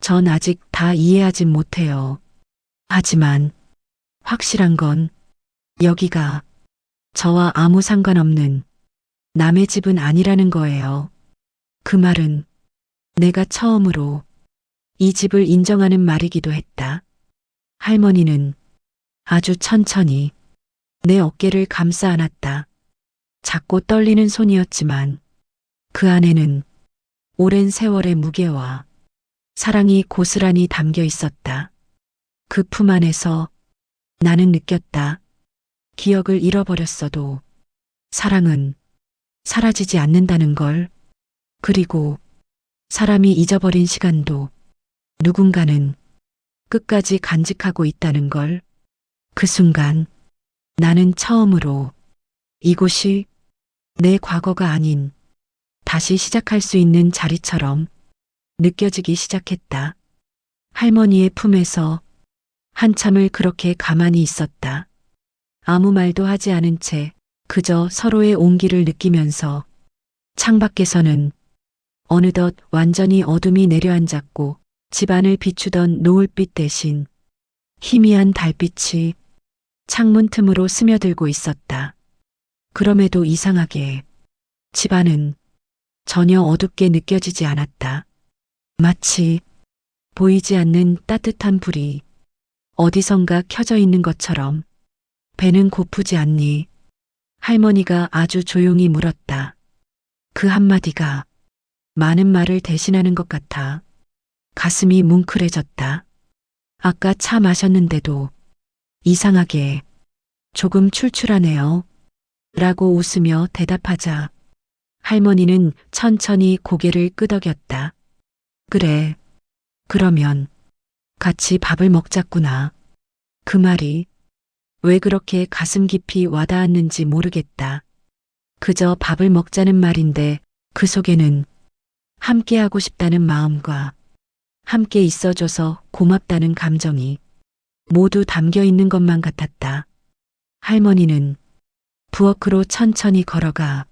전 아직 다 이해하진 못해요. 하지만 확실한 건 여기가 저와 아무 상관없는 남의 집은 아니라는 거예요. 그 말은 내가 처음으로 이 집을 인정하는 말이기도 했다. 할머니는 아주 천천히 내 어깨를 감싸 안았다. 작고 떨리는 손이었지만 그 안에는 오랜 세월의 무게와 사랑이 고스란히 담겨 있었다. 그 품 안에서 나는 느꼈다. 기억을 잃어버렸어도 사랑은 사라지지 않는다는 걸. 그리고 사람이 잊어버린 시간도 누군가는 끝까지 간직하고 있다는 걸. 그 순간 나는 처음으로 이곳이 내 과거가 아닌 다시 시작할 수 있는 자리처럼 느껴지기 시작했다. 할머니의 품에서 한참을 그렇게 가만히 있었다. 아무 말도 하지 않은 채 그저 서로의 온기를 느끼면서 창밖에서는 어느덧 완전히 어둠이 내려앉았고 집안을 비추던 노을빛 대신 희미한 달빛이 창문 틈으로 스며들고 있었다. 그럼에도 이상하게 집안은 전혀 어둡게 느껴지지 않았다. 마치 보이지 않는 따뜻한 불이 어디선가 켜져 있는 것처럼. 배는 고프지 않니? 할머니가 아주 조용히 물었다. 그 한마디가 많은 말을 대신하는 것 같아. 가슴이 뭉클해졌다. 아까 차 마셨는데도 이상하게 조금 출출하네요. 라고 웃으며 대답하자 할머니는 천천히 고개를 끄덕였다. 그래, 그러면 같이 밥을 먹자꾸나. 그 말이 왜 그렇게 가슴 깊이 와닿았는지 모르겠다. 그저 밥을 먹자는 말인데 그 속에는 함께하고 싶다는 마음과 함께 있어줘서 고맙다는 감정이 모두 담겨 있는 것만 같았다. 할머니는 부엌으로 천천히 걸어가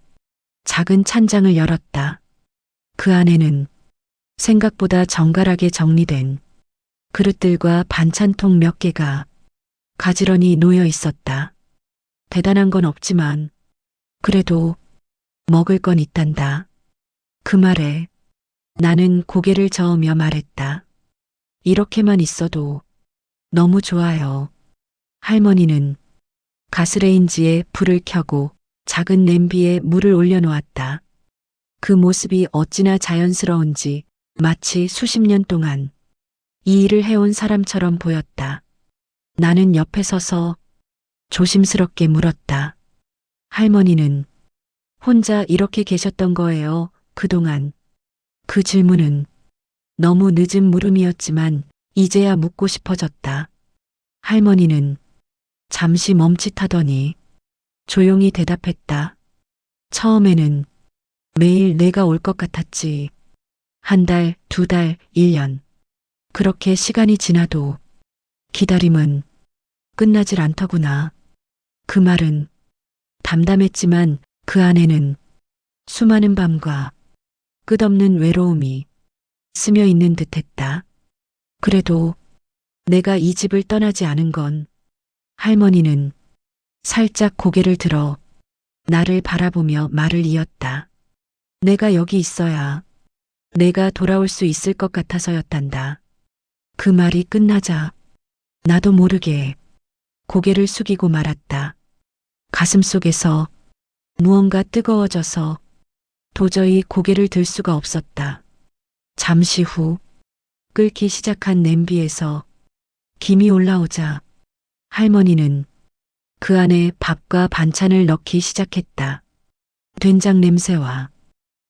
작은 찬장을 열었다. 그 안에는 생각보다 정갈하게 정리된 그릇들과 반찬통 몇 개가 가지런히 놓여 있었다. 대단한 건 없지만 그래도 먹을 건 있단다. 그 말에 나는 고개를 저으며 말했다. 이렇게만 있어도 너무 좋아요. 할머니는 가스레인지에 불을 켜고 작은 냄비에 물을 올려놓았다. 그 모습이 어찌나 자연스러운지 마치 수십 년 동안 이 일을 해온 사람처럼 보였다. 나는 옆에 서서 조심스럽게 물었다. 할머니는 혼자 이렇게 계셨던 거예요, 그동안. 그 질문은 너무 늦은 물음이었지만 이제야 묻고 싶어졌다. 할머니는 잠시 멈칫하더니 조용히 대답했다. 처음에는 매일 내가 올 것 같았지. 한 달, 두 달, 1년. 그렇게 시간이 지나도 기다림은 끝나질 않더구나. 그 말은 담담했지만 그 안에는 수많은 밤과 끝없는 외로움이 스며 있는 듯했다. 그래도 내가 이 집을 떠나지 않은 건. 할머니는 살짝 고개를 들어 나를 바라보며 말을 이었다. 내가 여기 있어야 내가 돌아올 수 있을 것 같아서였단다. 그 말이 끝나자 나도 모르게 고개를 숙이고 말았다. 가슴속에서 무언가 뜨거워져서 도저히 고개를 들 수가 없었다. 잠시 후 끓기 시작한 냄비에서 김이 올라오자 할머니는 그 안에 밥과 반찬을 넣기 시작했다. 된장 냄새와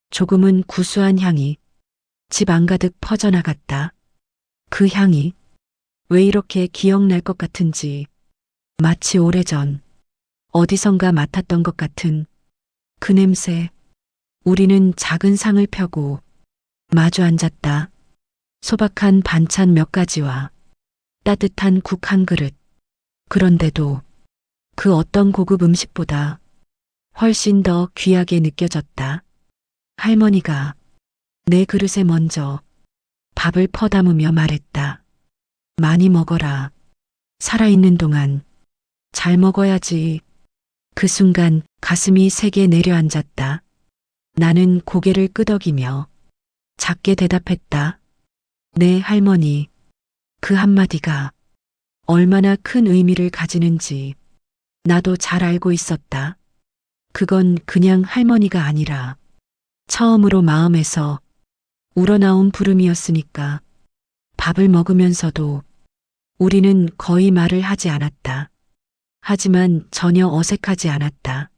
조금은 구수한 향이 집 안가득 퍼져나갔다. 그 향이 왜 이렇게 기억날 것 같은지 마치 오래전 어디선가 맡았던 것 같은 그 냄새. 우리는 작은 상을 펴고 마주 앉았다. 소박한 반찬 몇 가지와 따뜻한 국 한 그릇. 그런데도 그 어떤 고급 음식보다 훨씬 더 귀하게 느껴졌다. 할머니가 내 그릇에 먼저 밥을 퍼담으며 말했다. 많이 먹어라. 살아있는 동안 잘 먹어야지. 그 순간 가슴이 세게 내려앉았다. 나는 고개를 끄덕이며 작게 대답했다. 네, 할머니. 그 한마디가 얼마나 큰 의미를 가지는지 나도 잘 알고 있었다. 그건 그냥 할머니가 아니라 처음으로 마음에서 우러나온 부름이었으니까. 밥을 먹으면서도 우리는 거의 말을 하지 않았다. 하지만 전혀 어색하지 않았다.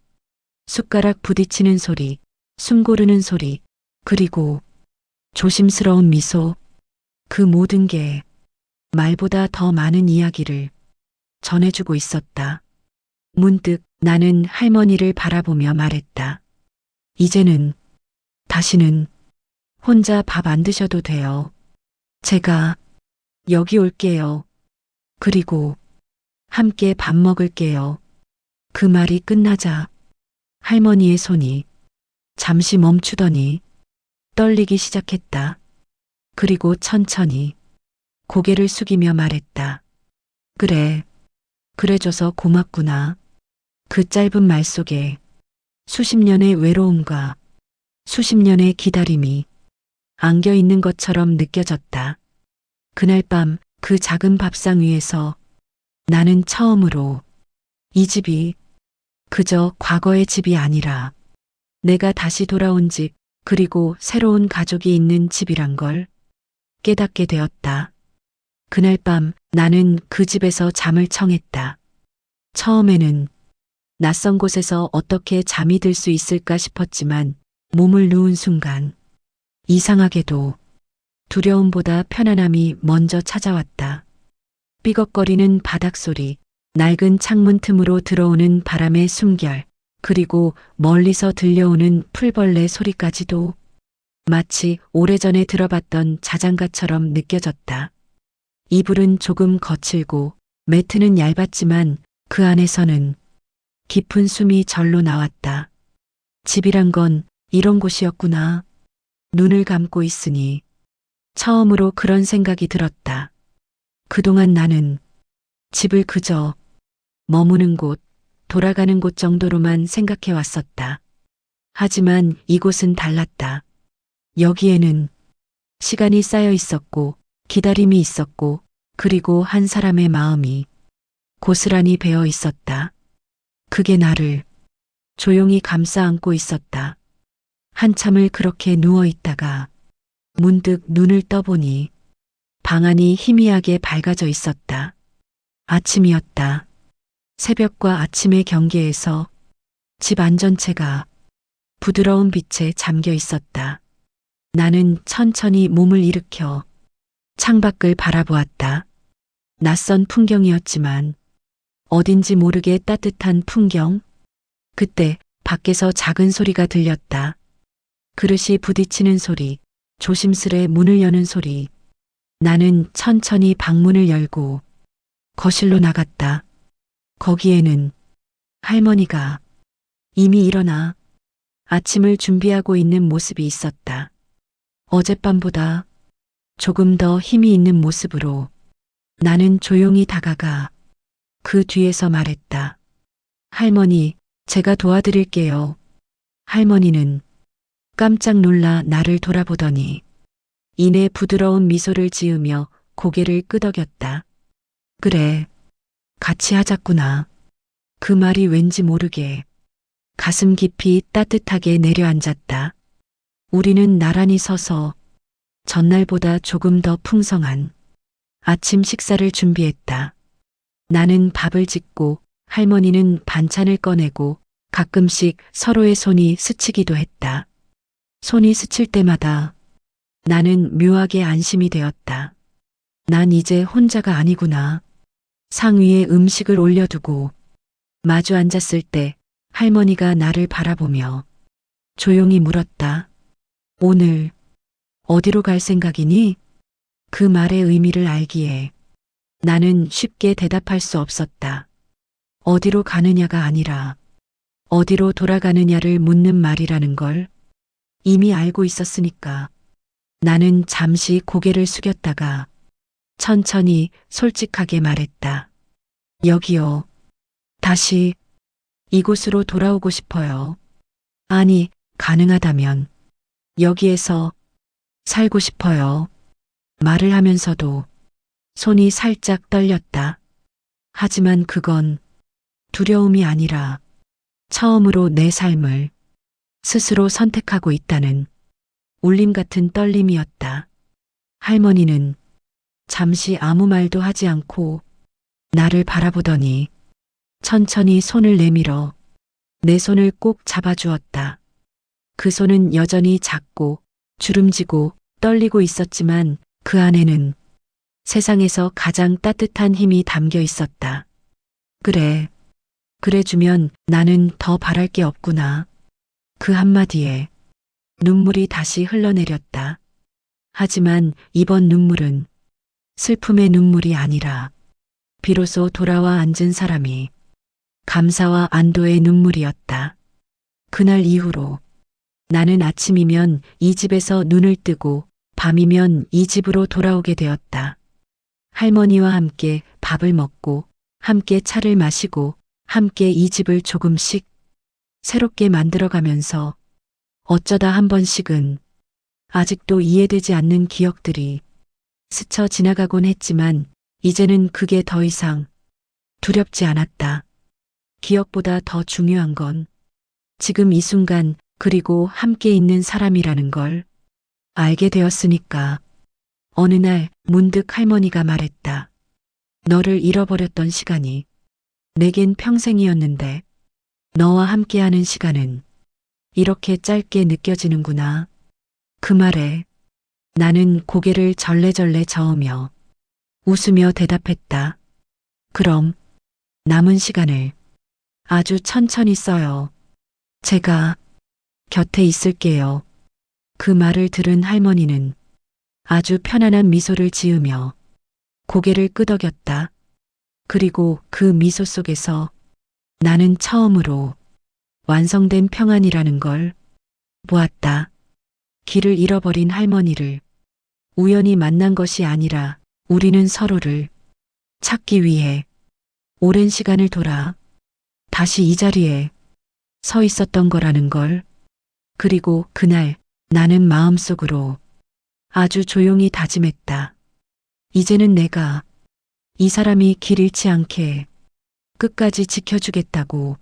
숟가락 부딪히는 소리, 숨 고르는 소리, 그리고 조심스러운 미소, 그 모든 게 말보다 더 많은 이야기를 전해주고 있었다. 문득 나는 할머니를 바라보며 말했다. 이제는 다시는 혼자 밥 안 드셔도 돼요. 제가 여기 올게요. 그리고 함께 밥 먹을게요. 그 말이 끝나자 할머니의 손이 잠시 멈추더니 떨리기 시작했다. 그리고 천천히 고개를 숙이며 말했다. 그래, 그래줘서 고맙구나. 그 짧은 말 속에 수십 년의 외로움과 수십 년의 기다림이 안겨 있는 것처럼 느껴졌다. 그날 밤 그 작은 밥상 위에서 나는 처음으로 이 집이 그저 과거의 집이 아니라 내가 다시 돌아온 집, 그리고 새로운 가족이 있는 집이란 걸 깨닫게 되었다. 그날 밤 나는 그 집에서 잠을 청했다. 처음에는 낯선 곳에서 어떻게 잠이 들 수 있을까 싶었지만 몸을 누운 순간 이상하게도 두려움보다 편안함이 먼저 찾아왔다. 삐걱거리는 바닥 소리, 낡은 창문 틈으로 들어오는 바람의 숨결, 그리고 멀리서 들려오는 풀벌레 소리까지도 마치 오래전에 들어봤던 자장가처럼 느껴졌다. 이불은 조금 거칠고 매트는 얇았지만 그 안에서는 깊은 숨이 절로 나왔다. 집이란 건 이런 곳이었구나. 눈을 감고 있으니 처음으로 그런 생각이 들었다. 그동안 나는 집을 그저 머무는 곳, 돌아가는 곳 정도로만 생각해 왔었다. 하지만 이곳은 달랐다. 여기에는 시간이 쌓여 있었고, 기다림이 있었고, 그리고 한 사람의 마음이 고스란히 배어 있었다. 그게 나를 조용히 감싸 안고 있었다. 한참을 그렇게 누워 있다가 문득 눈을 떠보니 방 안이 희미하게 밝아져 있었다. 아침이었다. 새벽과 아침의 경계에서 집 안전체가 부드러운 빛에 잠겨 있었다. 나는 천천히 몸을 일으켜 창밖을 바라보았다. 낯선 풍경이었지만 어딘지 모르게 따뜻한 풍경. 그때 밖에서 작은 소리가 들렸다. 그릇이 부딪히는 소리, 조심스레 문을 여는 소리. 나는 천천히 방문을 열고 거실로 나갔다. 거기에는 할머니가 이미 일어나 아침을 준비하고 있는 모습이 있었다. 어젯밤보다 조금 더 힘이 있는 모습으로 나는 조용히 다가가 그 뒤에서 말했다. 할머니, 제가 도와드릴게요. 할머니는 깜짝 놀라 나를 돌아보더니 이내 부드러운 미소를 지으며 고개를 끄덕였다. 그래, 같이 하자꾸나. 그 말이 왠지 모르게 가슴 깊이 따뜻하게 내려앉았다. 우리는 나란히 서서 전날보다 조금 더 풍성한 아침 식사를 준비했다. 나는 밥을 짓고 할머니는 반찬을 꺼내고 가끔씩 서로의 손이 스치기도 했다. 손이 스칠 때마다 나는 묘하게 안심이 되었다. 난 이제 혼자가 아니구나. 상 위에 음식을 올려두고 마주 앉았을 때 할머니가 나를 바라보며 조용히 물었다. 오늘 어디로 갈 생각이니? 그 말의 의미를 알기에 나는 쉽게 대답할 수 없었다. 어디로 가느냐가 아니라 어디로 돌아가느냐를 묻는 말이라는 걸 이미 알고 있었으니까. 나는 잠시 고개를 숙였다가 천천히 솔직하게 말했다. 여기요. 다시 이곳으로 돌아오고 싶어요. 아니, 가능하다면 여기에서 살고 싶어요. 말을 하면서도 손이 살짝 떨렸다. 하지만 그건 두려움이 아니라 처음으로 내 삶을 스스로 선택하고 있다는 울림 같은 떨림이었다. 할머니는 잠시 아무 말도 하지 않고 나를 바라보더니 천천히 손을 내밀어 내 손을 꼭 잡아주었다. 그 손은 여전히 작고 주름지고 떨리고 있었지만 그 안에는 세상에서 가장 따뜻한 힘이 담겨 있었다. 그래, 그래주면 나는 더 바랄 게 없구나. 그 한마디에 눈물이 다시 흘러내렸다. 하지만 이번 눈물은 슬픔의 눈물이 아니라 비로소 돌아와 앉은 사람이 감사와 안도의 눈물이었다. 그날 이후로 나는 아침이면 이 집에서 눈을 뜨고 밤이면 이 집으로 돌아오게 되었다. 할머니와 함께 밥을 먹고 함께 차를 마시고 함께 이 집을 조금씩 새롭게 만들어가면서 어쩌다 한 번씩은 아직도 이해되지 않는 기억들이 스쳐 지나가곤 했지만 이제는 그게 더 이상 두렵지 않았다. 기억보다 더 중요한 건 지금 이 순간 그리고 함께 있는 사람이라는 걸 알게 되었으니까. 어느 날 문득 할머니가 말했다. 너를 잃어버렸던 시간이 내겐 평생이었는데 너와 함께하는 시간은 이렇게 짧게 느껴지는구나. 그 말에 나는 고개를 절레절레 저으며 웃으며 대답했다. 그럼 남은 시간을 아주 천천히 써요. 제가 곁에 있을게요. 그 말을 들은 할머니는 아주 편안한 미소를 지으며 고개를 끄덕였다. 그리고 그 미소 속에서 나는 처음으로 완성된 평안이라는 걸 보았다. 길을 잃어버린 할머니를 우연히 만난 것이 아니라 우리는 서로를 찾기 위해 오랜 시간을 돌아 다시 이 자리에 서 있었던 거라는 걸. 그리고 그날 나는 마음속으로 아주 조용히 다짐했다. 이제는 내가 이 사람이 길 잃지 않게 끝까지 지켜주겠다고.